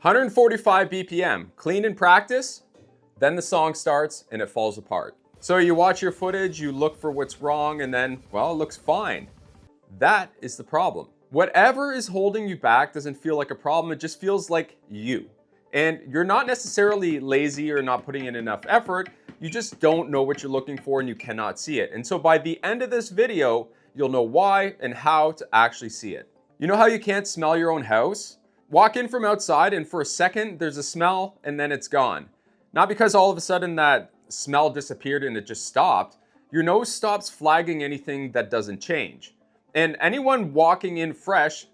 145 BPM, clean in practice, then the song starts and it falls apart. So you watch your footage, you look for what's wrong, and then, well, it looks fine. That is the problem. Whatever is holding you back doesn't feel like a problem, it just feels like you. And you're not necessarily lazy or not putting in enough effort, you just don't know what you're looking for and you cannot see it. And so by the end of this video, you'll know why and how to actually see it. You know how you can't smell your own house? Walk in from outside and for a second, there's a smell and then it's gone. Not because all of a sudden that smell disappeared and it just stopped. Your nose stops flagging anything that doesn't change. And anyone walking in fresh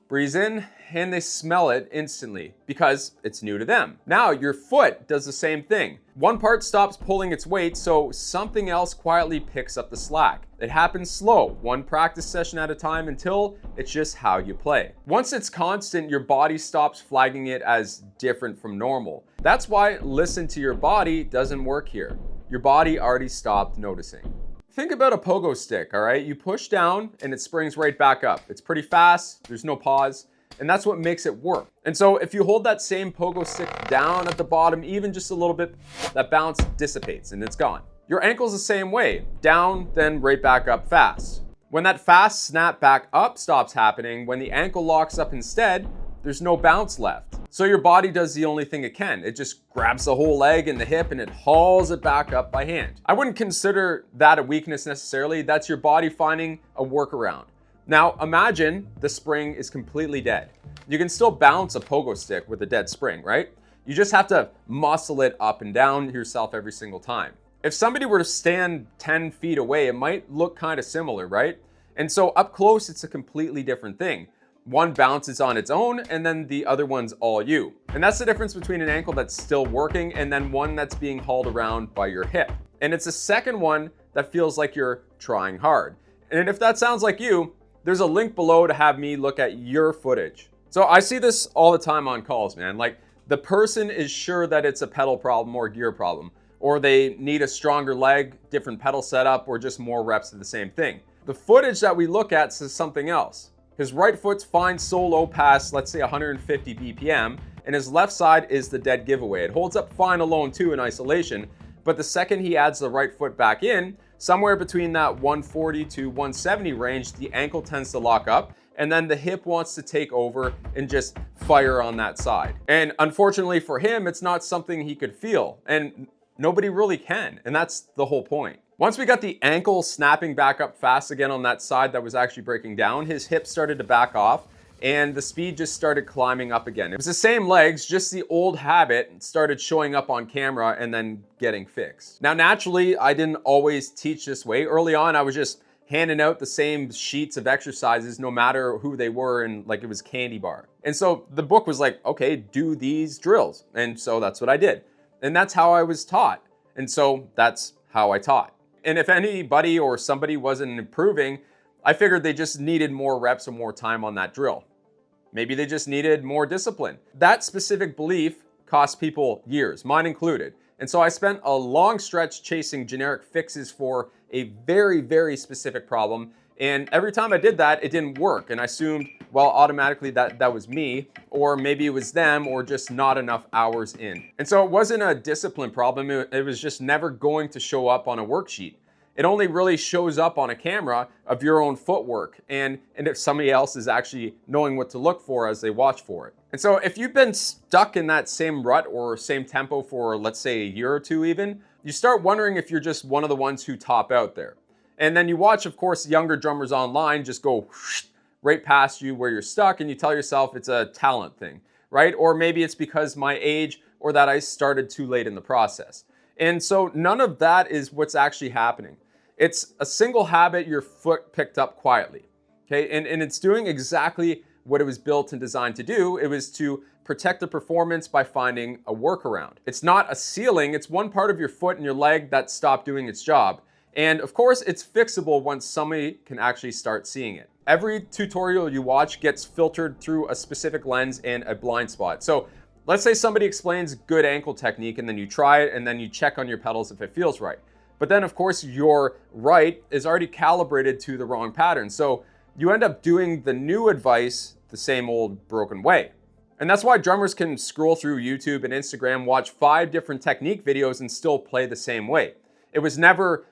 breathes in and they smell it instantly because it's new to them. Now your foot does the same thing. One part stops pulling its weight, so something else quietly picks up the slack. It happens slow, one practice session at a time until it's just how you play. Once it's constant, your body stops flagging it as different from normal. That's why listen to your body doesn't work here. Your body already stopped noticing. Think about a pogo stick, all right? You push down and it springs right back up. It's pretty fast, there's no pause, and that's what makes it work. And so if you hold that same pogo stick down at the bottom, even just a little bit, that bounce dissipates and it's gone. Your ankle's the same way, down, then right back up fast. When that fast snap back up stops happening, when the ankle locks up instead, there's no bounce left. So your body does the only thing it can. It just grabs the whole leg and the hip and it hauls it back up by hand. I wouldn't consider that a weakness necessarily. That's your body finding a workaround. Now imagine the spring is completely dead. You can still bounce a pogo stick with a dead spring, right? You just have to muscle it up and down yourself every single time. If somebody were to stand 10 feet away, it might look kind of similar, right? And so up close, it's a completely different thing. One bounces on its own and then the other one's all you. And that's the difference between an ankle that's still working and then one that's being hauled around by your hip. And it's the second one that feels like you're trying hard. And if that sounds like you, there's a link below to have me look at your footage. So I see this all the time on calls, man. Like the person is sure that it's a pedal problem or gear problem, or they need a stronger leg, different pedal setup, or just more reps of the same thing. The footage that we look at says something else. His right foot's fine solo past, let's say 150 BPM, and his left side is the dead giveaway. It holds up fine alone too in isolation, but the second he adds the right foot back in, somewhere between that 140 to 170 range, the ankle tends to lock up, and then the hip wants to take over and just fire on that side. And unfortunately for him, it's not something he could feel, and nobody really can, and that's the whole point. Once we got the ankle snapping back up fast again on that side that was actually breaking down, his hip started to back off and the speed just started climbing up again. It was the same legs, just the old habit started showing up on camera and then getting fixed. Now, naturally, I didn't always teach this way. Early on, I was just handing out the same sheets of exercises no matter who they were, and like it was candy bar. And so the book was like, okay, do these drills. And so that's what I did. And that's how I was taught. And so that's how I taught. And if anybody or somebody wasn't improving, I figured they just needed more reps or more time on that drill. Maybe they just needed more discipline. That specific belief cost people years, mine included. And so I spent a long stretch chasing generic fixes for a very, very specific problem. And every time I did that, it didn't work. And I assumed, well, automatically that was me, or maybe it was them, or just not enough hours in. And so it wasn't a discipline problem. It was just never going to show up on a worksheet. It only really shows up on a camera of your own footwork and if somebody else is actually knowing what to look for as they watch for it. And so if you've been stuck in that same rut or same tempo for, let's say, a year or two even, you start wondering if you're just one of the ones who top out there. And then you watch, of course, younger drummers online just go right past you where you're stuck, and you tell yourself it's a talent thing, right? Or maybe it's because my age or that I started too late in the process. And so none of that is what's actually happening. It's a single habit your foot picked up quietly, okay? And it's doing exactly what it was built and designed to do. It was to protect the performance by finding a workaround. It's not a ceiling, it's one part of your foot and your leg that stopped doing its job. And of course, it's fixable once somebody can actually start seeing it. Every tutorial you watch gets filtered through a specific lens and a blind spot. So let's say somebody explains good ankle technique and then you try it and then you check on your pedals if it feels right. But then of course your right is already calibrated to the wrong pattern. So you end up doing the new advice the same old broken way. And that's why drummers can scroll through YouTube and Instagram, watch 5 different technique videos and still play the same way. It was never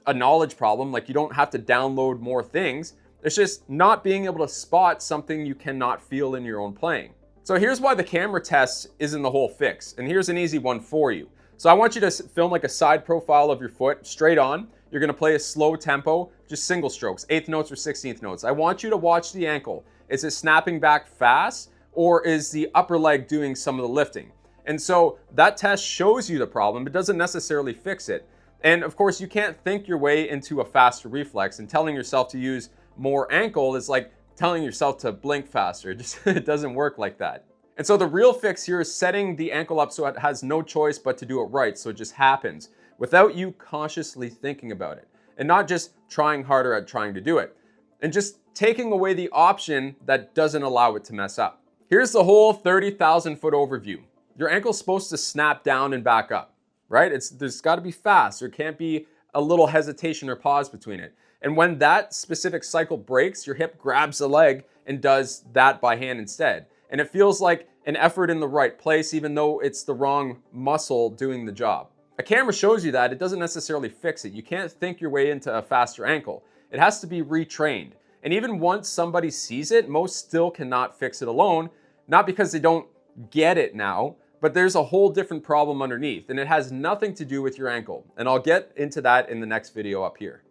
a knowledge problem, like you don't have to download more things. It's just not being able to spot something you cannot feel in your own playing. So here's why the camera test isn't the whole fix. And here's an easy one for you. So I want you to film like a side profile of your foot straight on. You're gonna play a slow tempo, just single strokes, 8th notes or 16th notes. I want you to watch the ankle. Is it snapping back fast, or is the upper leg doing some of the lifting? And so that test shows you the problem. It doesn't necessarily fix it. And of course, you can't think your way into a faster reflex, and telling yourself to use more ankle is like telling yourself to blink faster. It doesn't work like that. And so the real fix here is setting the ankle up so it has no choice but to do it right, so it just happens without you consciously thinking about it, and not just trying harder at trying to do it, and just taking away the option that doesn't allow it to mess up. Here's the whole 30,000 foot overview. Your ankle's supposed to snap down and back up, right? There's got to be fast. There can't be a little hesitation or pause between it. And when that specific cycle breaks, your hip grabs the leg and does that by hand instead. And it feels like an effort in the right place, even though it's the wrong muscle doing the job. A camera shows you that. It doesn't necessarily fix it. You can't think your way into a faster ankle. It has to be retrained. And even once somebody sees it, most still cannot fix it alone, not because they don't get it now, but there's a whole different problem underneath, and it has nothing to do with your ankle. And I'll get into that in the next video up here.